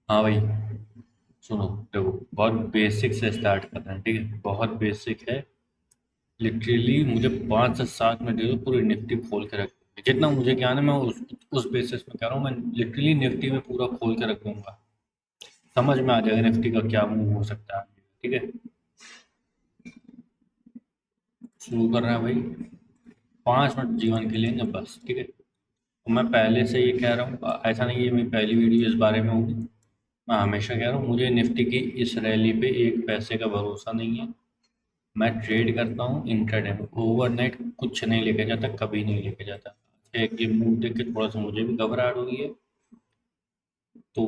हाँ भाई, सुनो। देखो, बहुत बेसिक से स्टार्ट कर रहे हैं, ठीक है? बहुत बेसिक है। लिटरली मुझे 5 से 7 मिनट दे दो, पूरी निफ्टी खोल के रख दूंगी। जितना मुझे ज्ञान है मैं उस बेसिस में कह रहा हूँ। मैं लिटरली निफ्टी में पूरा खोल के रख दूंगा। समझ में आ जाएगा निफ्टी का क्या मूव हो सकता है। ठीक है, शुरू कर रहे हैं भाई। 5 मिनट जीवन के लेंगे बस, ठीक है? तो मैं पहले से ये कह रहा हूँ, ऐसा नहीं है मेरी पहली वीडियो इस बारे में होगी। मैं हमेशा कह रहा हूँ, मुझे निफ्टी की इस रैली पे एक पैसे का भरोसा नहीं है। मैं ट्रेड करता हूँ इंट्राडे में। ओवरनाइट कुछ नहीं लेके जाता, कभी नहीं लेके जाता। एक ये मूव देख के थोड़ा सा मुझे भी घबराहट हुई है। तो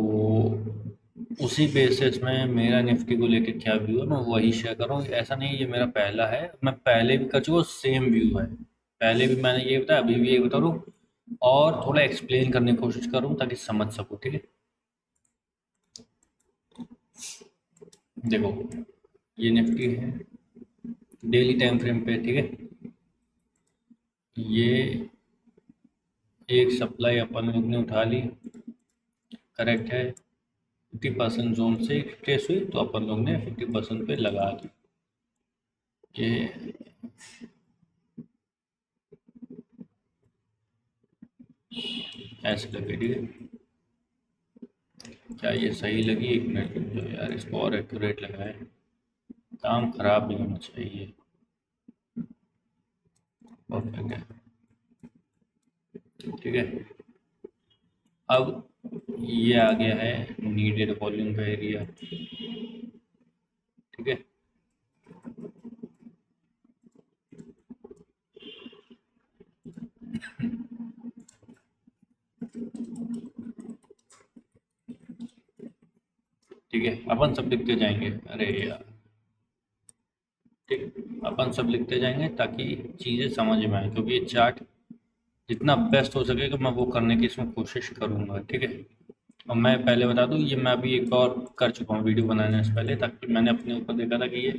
उसी बेसिस में मेरा निफ्टी को लेके क्या व्यू है मैं वही शेयर कर रहा हूँ। ऐसा नहीं ये मेरा पहला है, मैं पहले भी कर चुका हूँ, सेम व्यू है। पहले भी मैंने ये बताया, अभी भी ये बता रहा हूँ। और थोड़ा एक्सप्लेन करने की कोशिश कर रहा हूँ ताकि समझ सकूँ, ठीक है? देखो, ये निफ्टी है डेली टाइम फ्रेम पे, ठीक है? ये एक सप्लाई अपन लोग ने उठा ली, करेक्ट है। 50% जोन से ट्रेस हुई तो अपन लोग ने 50% पे लगा दी। ये ऐसे लगे, ठीक है? क्या ये सही लगी? एक मिनट रुक जाओ यार, इसको और एक्यूरेट लगाए। काम खराब नहीं होना चाहिए। परफेक्ट है, ठीक है। अब ये आ गया है नीडेड वॉल्यूम का एरिया, ठीक है? ठीक है, अपन सब लिखते जाएंगे। अरे यार, ठीक, अपन सब लिखते जाएंगे ताकि चीज़ें समझ में आए, क्योंकि ये चार्ट जितना बेस्ट हो सकेगा मैं वो करने की इसमें कोशिश करूंगा, ठीक है? और मैं पहले बता दूं, ये मैं अभी एक और कर चुका हूँ वीडियो बनाने से पहले, ताकि मैंने अपने ऊपर देखा था कि ये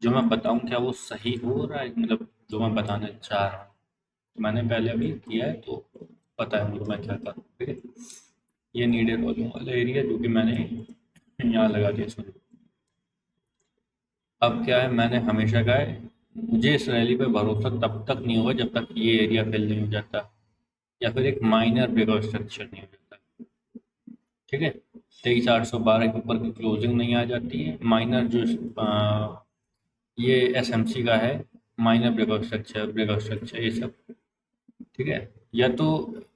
जो मैं बताऊं क्या वो सही हो रहा है, मतलब जो मैं बताने चाह रहा हूँ। तो मैंने पहले अभी किया है तो पता है मुझे मैं क्या कर रहा हूँ, ठीक है? ये नीडेड वॉल्यूम वाला एरिया जो कि मैंने यहाँ लगा दिया, सॉरी। अब क्या है, मैंने हमेशा कहा है, मुझे इस रैली पे भरोसा तब तक नहीं होगा जब तक ये एरिया फिल नहीं हो जाता, या फिर एक माइनर ब्रेकआउट स्ट्रक्चर नहीं हो जाता, ठीक है? 23,812 के ऊपर की क्लोजिंग नहीं आ जाती है, माइनर जो ये एसएमसी का है, माइनर ब्रेकआउट स्ट्रक्चर ये सब, ठीक है? या तो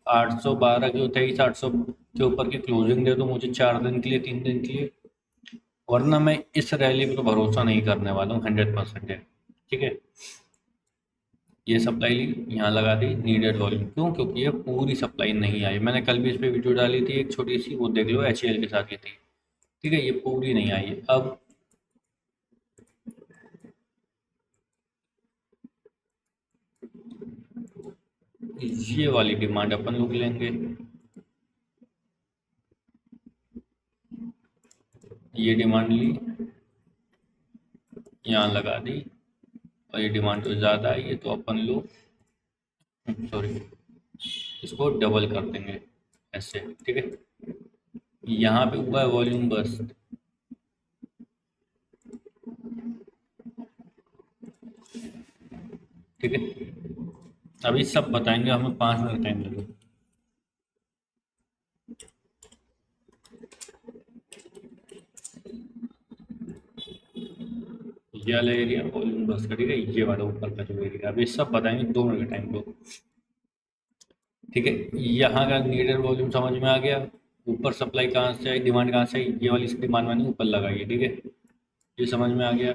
812 जो 23,800 के ऊपर की क्लोजिंग दे दो मुझे 4 दिन के लिए, 3 दिन के लिए, वरना मैं इस रैली पे तो भरोसा नहीं करने वाला हूँ 100% है, ठीक है? ये सप्लाई ली, यहाँ लगा दी नीडेड वॉल्यूम। क्यों? क्योंकि ये पूरी सप्लाई नहीं आई। मैंने कल भी इस पे वीडियो डाली थी एक छोटी सी, वो देख लो, एच के साथ की थी, ठीक है? ये पूरी नहीं आई है। अब ये वाली डिमांड अपन लोग लेंगे, ये डिमांड ली, यहाँ लगा दी, और ये डिमांड तो ज़्यादा आई है तो अपन लोग, सॉरी, इसको डबल कर देंगे ऐसे, ठीक है? यहाँ पे हुआ है वॉल्यूम बस, ठीक है? अभी सब बताएंगे, हमें 5 मिनट टाइम लगेगा। ये वाला एरिया वॉल्यूम बस करेगा, ये वाला ऊपर का जो एरिया, अभी सब बताएंगे, 2 मिनट का टाइम दो, ठीक है? यहाँ का नीडर वॉल्यूम समझ में आ गया। ऊपर सप्लाई कहाँ से आई, डिमांड कहाँ से आई, ये वाली डिमांड मैंने ऊपर लगाई है, ठीक है? ये समझ में आ गया।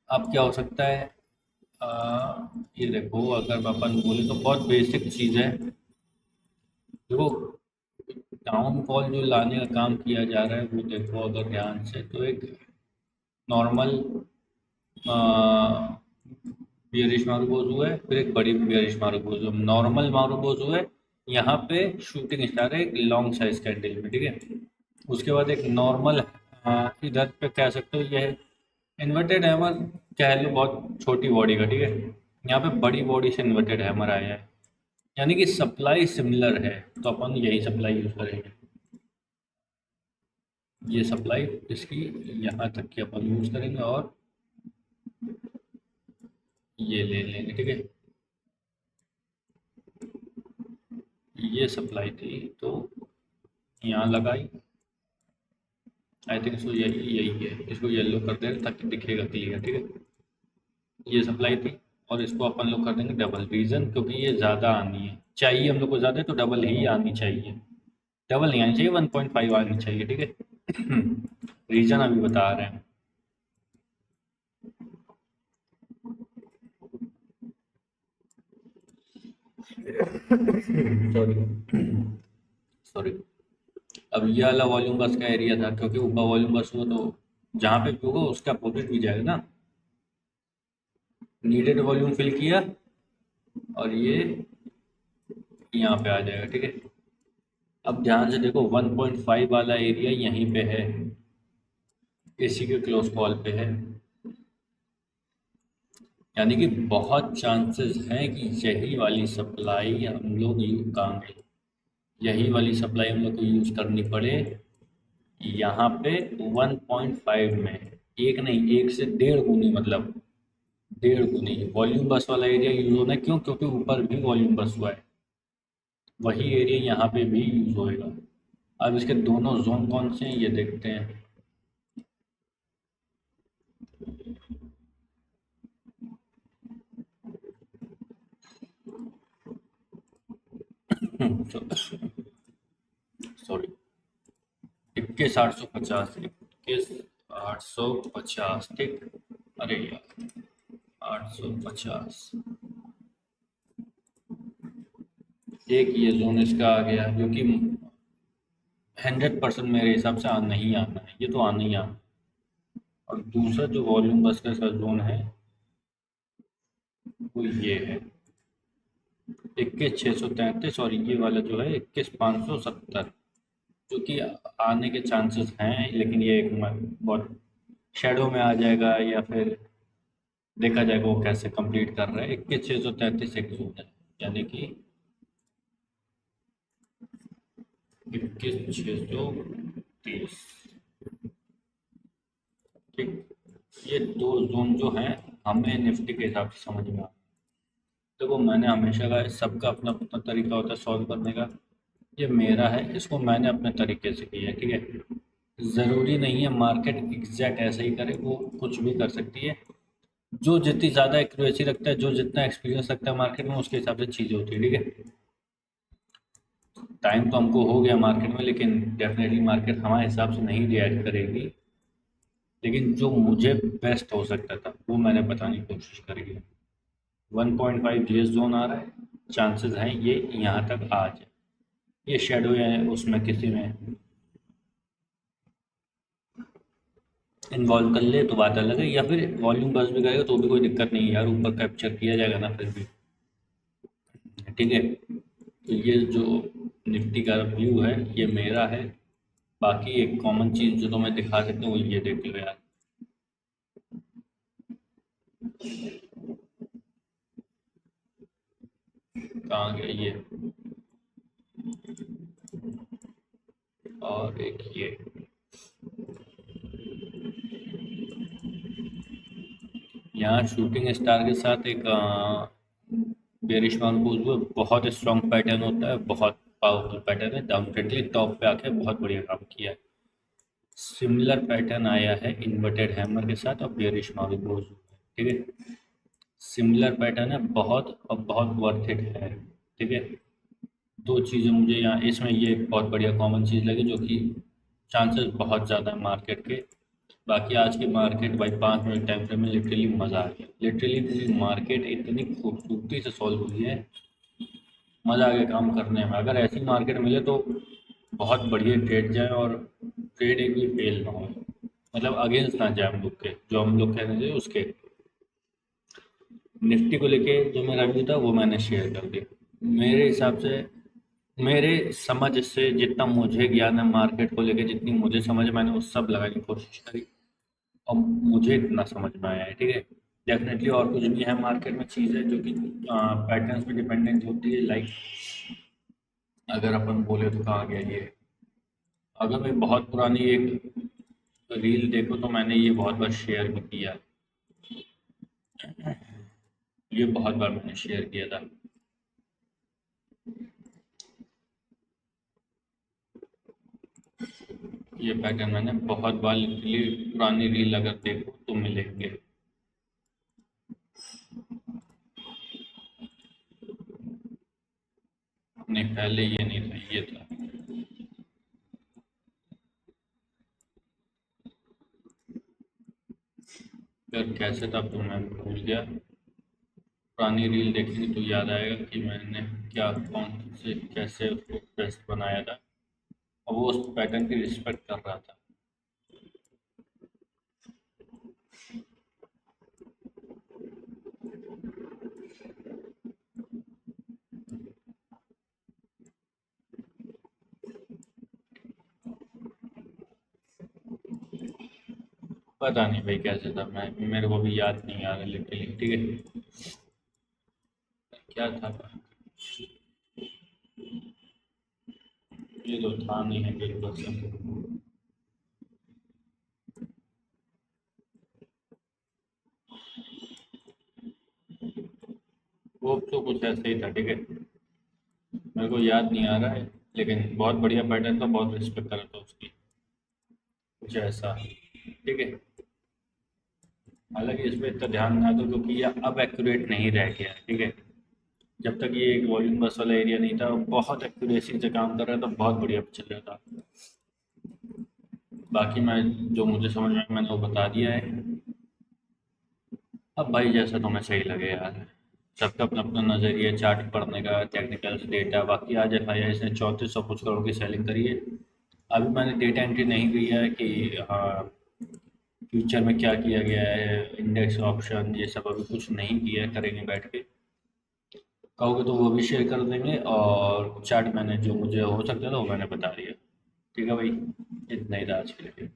अब क्या हो सकता है? ये देखो, अगर अपन बोले तो बहुत बेसिक चीज़ है। देखो, डाउनफॉल जो लाने का काम किया जा रहा है वो देखो अगर ध्यान से, तो एक नॉर्मल बियरिश मारूबोज हुआ है, फिर एक बड़ी बियरिश मारूबोज, नॉर्मल मारूबोज हुआ है। यहाँ पे शूटिंग स्टार है एक लॉन्ग साइज कैंडल में, ठीक है? उसके बाद एक नॉर्मल, इधर पे कह सकते हो ये है इन्वर्टेड हैमर, कह लो बहुत छोटी बॉडी का, ठीक है? यहाँ पे बड़ी बॉडी से इन्वर्टेड हैमर आया है, यानी कि सप्लाई सिमिलर है, तो अपन यही सप्लाई यूज करेंगे। ये सप्लाई इसकी यहाँ तक की अपन यूज करेंगे और ये ले लेंगे, ठीक है। ये सप्लाई थी तो यहाँ लगाई, आई थिंक सो यही यही है, इसको येलो कर दे ताकि दिखेगा क्लियर, ठीक है। ये सप्लाई थी और इसको अपन लोग कर देंगे डबल, रीज़न क्योंकि ये ज़्यादा आनी है, चाहिए हम लोग को ज़्यादा, तो डबल ही आनी चाहिए, डबल नहीं आनी चाहिए, 1.5 आनी चाहिए, ठीक है। रीज़न अभी बता रहे हैं। Sorry sorry. अब ये वाला वॉल्यूम बस का एरिया था, क्योंकि ऊपर वॉल्यूम बस हुआ तो जहाँ पे भी होगा उसका अपोजिट भी जाएगा ना। नीडेड वॉल्यूम फिल किया और ये यहाँ पे आ जाएगा, ठीक है। अब ध्यान से देखो 1.5 वाला एरिया यहीं पे है, एसी के क्लोज कॉल पे है, यानी कि बहुत चांसेस हैं कि यही वाली सप्लाई हम लोग यूज करेंगे, यही वाली सप्लाई हम लोग को यूज करनी पड़े यहाँ पे 1.5 में, एक नहीं, एक से 1.5 गुनी, मतलब 1.5 गुनी वॉल्यूम बस वाला एरिया यूज होना है। क्यों? क्योंकि ऊपर भी वॉल्यूम बस हुआ है, वही एरिया यहाँ पे भी यूज होएगा। अब इसके दोनों जोन कौन से हैं ये देखते हैं। सॉरी, 21,850, 21,850, ठीक। अरे यार, 850, एक ये जोन इसका आ गया जो कि 100% मेरे हिसाब से नहीं आना है, ये तो आना ही आना। और दूसरा जो वॉल्यूम बस का जोन है वो ये है 21,633, और ये वाला जो है 21,570, जो कि आने के चांसेस हैं, लेकिन ये एक बहुत शेडो में आ जाएगा या फिर देखा जाएगा वो कैसे कंप्लीट कर रहा है। 21,633 एक जोन है, यानी कि 21,630, ठीक। ये दो जोन जो हैं हमें निफ्टी के हिसाब से समझ में आ, देखो मैंने हमेशा का सबका अपना अपना तरीका होता है सॉल्व करने का, ये मेरा है, इसको मैंने अपने तरीके से किया है, ठीक है। ज़रूरी नहीं है मार्केट एग्जैक्ट ऐसे ही करे, वो कुछ भी कर सकती है। जो जितनी ज़्यादा एक्यूरेसी रखता है, जो जितना एक्सपीरियंस रखता है मार्केट में, उसके हिसाब से चीज़ें होती है, ठीक है। टाइम तो हमको हो गया मार्केट में, लेकिन डेफिनेटली मार्केट हमारे हिसाब से नहीं रिएक्ट करेगी, लेकिन जो मुझे बेस्ट हो सकता था वो मैंने बताने की कोशिश करी है। 1.5 जीएस जोन आ रहा है, चांसेस हैं ये यहाँ तक आ जाए, ये शेडो या उसमें किसी में इन्वॉल्व कर ले तो बात अलग है, या फिर वॉल्यूम बस भी करेगा तो भी कोई दिक्कत नहीं है यार, ऊपर कैप्चर किया जाएगा ना फिर भी, ठीक है। तो ये जो निफ्टी का व्यू है ये मेरा है। बाकी एक कॉमन चीज़ जो तुम्हें दिखा सकते हो वो ये देख लो यार, कहाँ गया ये, और एक ये, यहाँ शूटिंग स्टार के साथ एक बेरिश मार्कोज हुआ, बहुत स्ट्रॉन्ग पैटर्न होता है, बहुत पावरफुल पैटर्न है, डाउन ट्रेंड के लिए टॉप पे आके बहुत बढ़िया काम किया है। सिमिलर पैटर्न आया है इन्वर्टेड हैमर के साथ और बेरिश मार्कोज, ठीक है। सिमिलर पैटर्न है बहुत, और बहुत वर्थ इट है, ठीक है। दो चीज़ें मुझे यहाँ इसमें ये बहुत बढ़िया कॉमन चीज़ लगी, जो कि चांसेस बहुत ज़्यादा है मार्केट के। बाकी आज की मार्केट भाई 5 मिनट टाइम फ्रेम में लिटरली मज़ा आ गया, लिटरली पूरी मार्केट इतनी खूबसूरती से सॉल्व हुई है, मज़ा आ गया काम करने में। अगर ऐसी मार्केट मिले तो बहुत बढ़िया ट्रेड जाए, और ट्रेड एक भी फेल ना हो, मतलब अगेंस्ट ना जाए हम लोग के, जो हम लोग कहने थे उसके। निफ्टी को लेके जो मेरा व्यू था वो मैंने शेयर कर दिया। मेरे हिसाब से, मेरे समझ से जितना मुझे ज्ञान है मार्केट को लेके, जितनी मुझे समझ है, मैंने वो सब लगाने की कोशिश करी और मुझे इतना समझ में आया है, ठीक है। डेफिनेटली और कुछ भी है मार्केट में चीज़ें जो कि पैटर्न्स पे डिपेंडेंट होती है, लाइक अगर अपन बोले तो कहाँ गया ये, अगर मैं बहुत पुरानी एक रील देखो तो मैंने ये बहुत बार शेयर भी किया। ये बहुत बार मैंने शेयर किया था। ये पैटर्न मैंने बहुत बार लिटरली पुरानी रील अगर देखो तो मिलेंगे। नहीं, पहले ये नहीं था, ये था। फिर कैसे था तो मैं भूल गया। पुरानी रील देखेंगे तो याद आएगा कि मैंने क्या, कौन से, कैसे उसको बेस्ट बनाया था। और वो उस पैटर्न की रिस्पेक्ट कर रहा था। पता नहीं भाई कैसे था, मैं मेरे को भी याद नहीं आ रहा लिटरली। ठीक है, क्या था। ये तो था नहीं है बिल्कुल से। वो तो कुछ ऐसे ही था। ठीक है, मेरे को याद नहीं आ रहा है, लेकिन बहुत बढ़िया पैटर्न था, बहुत रिस्पेक्ट करा था उसकी, कुछ ऐसा। ठीक है, हालांकि इस पर इतना ध्यान ना दो क्योंकि ये अब एक्यूरेट नहीं रह गया है। ठीक है, जब तक ये एक वॉल्यूम बस वाला एरिया नहीं था, बहुत एक्यूरेसी से काम कर रहा था, बहुत बढ़िया चल रहा था। बाकी मैं, जो मुझे समझ में मैंने वो बता दिया है। अब भाई जैसा तुम्हें सही लगे यार, सबका अपना अपना नज़रिया चार्ट पढ़ने का, टेक्निकल्स, डेटा। बाकी आज FIS ने 3400 कुछ करोड़ की सेलिंग करी है। अभी मैंने डेटा एंट्री नहीं किया है कि हाँ फ्यूचर में क्या किया गया है, इंडेक्स ऑप्शन ये सब अभी कुछ नहीं किया है, करेंगे बैठ के। कहोगे तो वो भी शेयर कर देंगे, और चार्ट मैंने जो मुझे हो सकता था वो मैंने बता दिया। ठीक है भाई, इतना ही था आज के लिए।